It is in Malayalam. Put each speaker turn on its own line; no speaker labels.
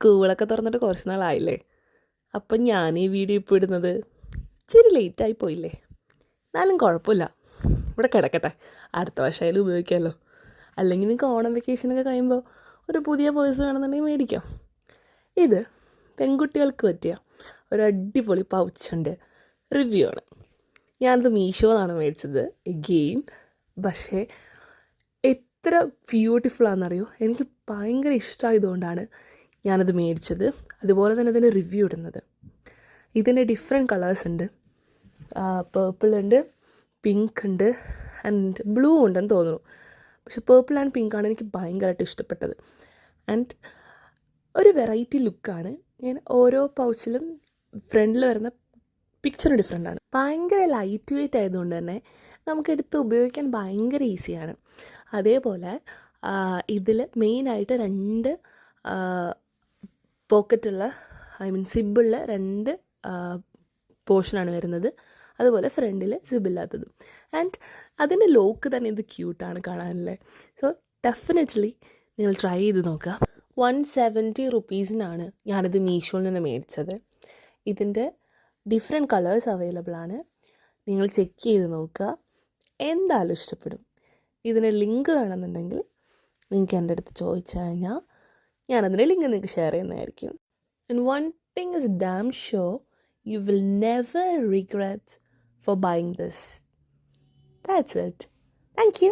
സ്കൂളൊക്കെ തുറന്നിട്ട് കുറച്ച് നാളായില്ലേ. അപ്പം ഞാൻ ഈ വീഡിയോ ഇപ്പോൾ ഇടുന്നത് ഇച്ചിരി ലേറ്റായി പോയില്ലേ. എന്നാലും കുഴപ്പമില്ല, ഇവിടെ കിടക്കട്ടെ, അടുത്ത വർഷമായാലും ഉപയോഗിക്കാമല്ലോ. അല്ലെങ്കിൽ നിങ്ങൾക്ക് ഓണം വെക്കേഷനൊക്കെ കഴിയുമ്പോൾ ഒരു പുതിയ പേഴ്സ് വേണമെന്നുണ്ടെങ്കിൽ മേടിക്കാം. ഇത് പെൺകുട്ടികൾക്ക് പറ്റിയ ഒരു അടിപൊളി പൗച്ചിൻ്റെ റിവ്യൂ ആണ്. ഞാനത് മീഷോന്നാണ് മേടിച്ചത് എഗെയിൻ. പക്ഷേ എത്ര ബ്യൂട്ടിഫുള്ളാണെന്നറിയോ, എനിക്ക് ഭയങ്കര ഇഷ്ടമായതുകൊണ്ടാണ് ഞാനത് മേടിച്ചത്. അതുപോലെ തന്നെ അതിൻ്റെ റിവ്യൂ ഇടുന്നത്. ഇതിൻ്റെ ഡിഫറെൻറ്റ് കളേഴ്സ് ഉണ്ട്. പേർപ്പിൾ ഉണ്ട്, പിങ്ക് ഉണ്ട്, ആൻഡ് ബ്ലൂ ഉണ്ടെന്ന് തോന്നുന്നു. പക്ഷെ പേർപ്പിൾ ആൻഡ് പിങ്കാണ് എനിക്ക് ഭയങ്കരമായിട്ട് ഇഷ്ടപ്പെട്ടത്. ആൻഡ് ഒരു വെറൈറ്റി ലുക്കാണ്. ഞാൻ ഓരോ പൗച്ചിലും ഫ്രണ്ടിൽ വരുന്ന പിക്ചർ ഡിഫറെൻ്റ് ആണ്. ഭയങ്കര ലൈറ്റ് വെയ്റ്റ് ആയതുകൊണ്ട് തന്നെ നമുക്കെടുത്ത് ഉപയോഗിക്കാൻ ഭയങ്കര ഈസിയാണ്. അതേപോലെ ഇതിൽ മെയിനായിട്ട് 2 പോക്കറ്റുള്ള, സിബുള്ള 2 പോർഷനാണ് വരുന്നത്. അതുപോലെ ഫ്രണ്ടിൽ സിബില്ലാത്തതും. ആൻഡ് അതിൻ്റെ ലോക്ക് തന്നെ ഇത് ക്യൂട്ടാണ് കാണാനല്ലേ. സോ ഡെഫിനറ്റ്ലി നിങ്ങൾ ട്രൈ ചെയ്ത് നോക്കുക. 170 റുപ്പീസിനാണ് ഞാനിത് മീഷോയിൽ നിന്ന് മേടിച്ചത്. ഇതിൻ്റെ ഡിഫറെൻറ്റ് കളേഴ്സ് അവൈലബിൾ ആണ്. നിങ്ങൾ ചെക്ക് ചെയ്ത് നോക്കുക, എന്തായാലും ഇഷ്ടപ്പെടും. ഇതിന് ലിങ്ക് വേണമെന്നുണ്ടെങ്കിൽ നിങ്ങൾക്ക് എൻ്റെ അടുത്ത് ചോദിച്ചു കഴിഞ്ഞാൽ ഞാനതിൻ്റെ ലിങ്ക് നിങ്ങൾക്ക് ഷെയർ ചെയ്യുന്നതായിരിക്കും. And one thing is dam sure, you will never regret for buying this. That's it. Thank you.